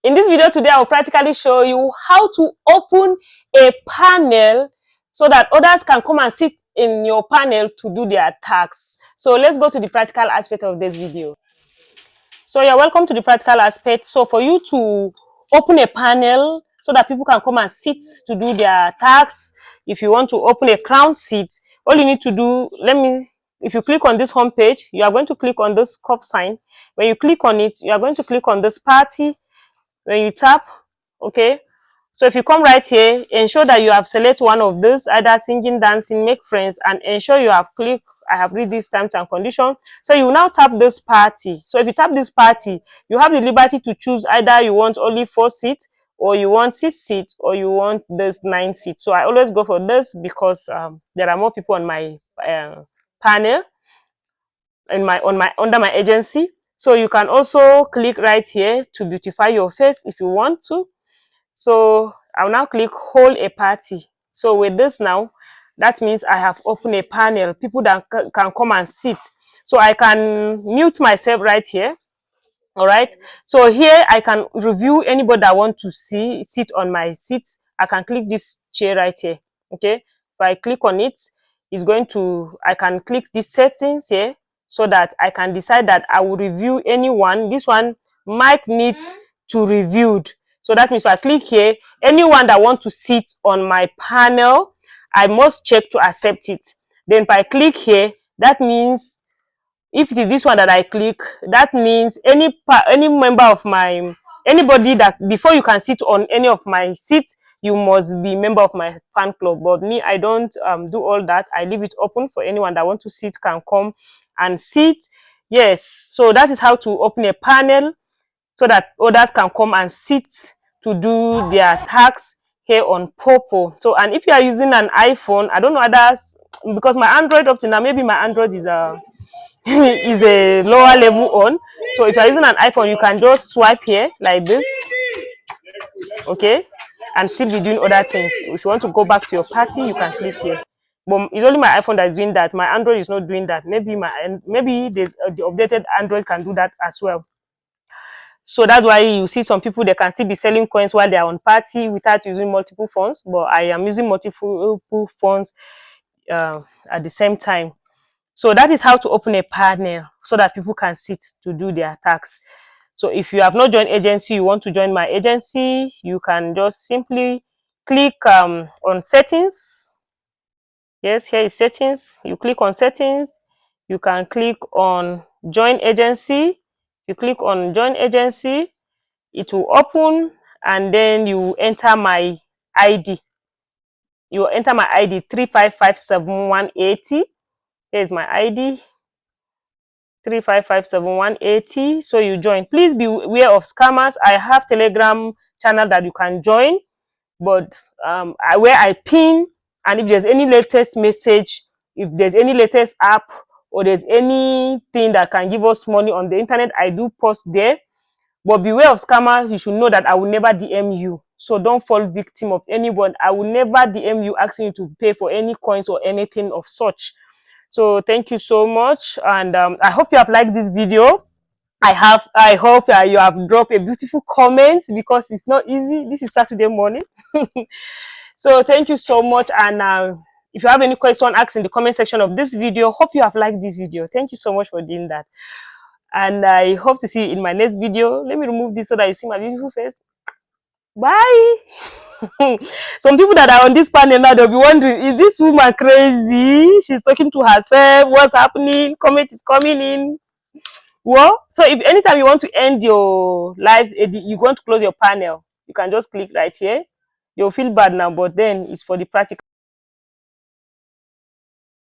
In this video today, I will practically show you how to open a panel so that others can come and sit in your panel to do their tasks. So let's go to the practical aspect of this video. So you're welcome to the practical aspect. So for you to open a panel so that people can come and sit to do their tasks, if you want to open a crown seat, all you need to do, if you click on this home page, you are going to click on this cup sign. When you click on it, you are going to click on this party. When you tap, okay, so if you come right here, ensure that you have selected one of those, either singing, dancing, make friends, and ensure you have clicked I have read these terms and conditions. So you now tap this party. So if you tap this party, you have the liberty to choose either you want only 4 seats, or you want 6 seats, or you want this 9 seats. So I always go for this because there are more people on my panel under my agency. So you can also click right here to beautify your face if you want to. So I'll now click hold a party. So with this now, that means I have opened a panel, people that can come and sit. So I can mute myself right here. All right. So here I can review anybody that want to sit on my seat. I can click this chair right here. Okay. If I click on it, I can click these settings here, so that I can decide that I will review anyone. This one might need to reviewed. So that means if I click here, anyone that wants to sit on my panel, I must check to accept it. Then if I click here, that means if it is this one that I click, that means any member of anybody that before you can sit on any of my seats, you must be member of my fan club. But me, I don't do all that. I leave it open for anyone that want to sit can come and sit. Yes, so that is how to open a panel so that others can come and sit to do their tasks here on Poppo. So, and if you are using an iPhone, I don't know others, because my Android up to now, maybe my Android is a is a lower level on. So if you're using an iPhone, you can just swipe here like this, okay, and still be doing other things. If you want to go back to your party, you can click here. But it's only my iPhone that's doing that. My Android is not doing that. Maybe the updated Android can do that as well. So that's why you see some people, they can still be selling coins while they are on party without using multiple phones. But I am using multiple phones at the same time. So that is how to open a panel so that people can sit to do their tasks. So if you have not joined agency, you want to join my agency, you can just simply click on settings. Yes, here is settings. You click on settings. You can click on join agency. You click on join agency, it will open, and then you enter my ID. You enter my ID 3557180. Here's my ID 3557180. So you join. Please be aware of scammers. I have Telegram channel that you can join, but where I pin, and if there's any latest message, if there's any latest app, or there's anything that can give us money on the internet, I do post there. But beware of scammers. You should know that I will never DM you. So don't fall victim of anyone. I will never DM you asking you to pay for any coins or anything of such. So thank you so much, and I hope you have liked this video. I hope you have dropped a beautiful comment, because it's not easy. This is Saturday morning. So thank you so much, and if you have any question, ask in the comment section of this video. Hope you have liked this video. Thank you so much for doing that, and I hope to see you in my next video. Let me remove this so that you see my beautiful face. Bye. Some people that are on this panel now, they'll be wondering, is this woman crazy? She's talking to herself. What's happening? Comment is coming in. Well, so if anytime you want to end your live edit, you want to close your panel, you can just click right here. You'll feel bad now, but then it's for the practical.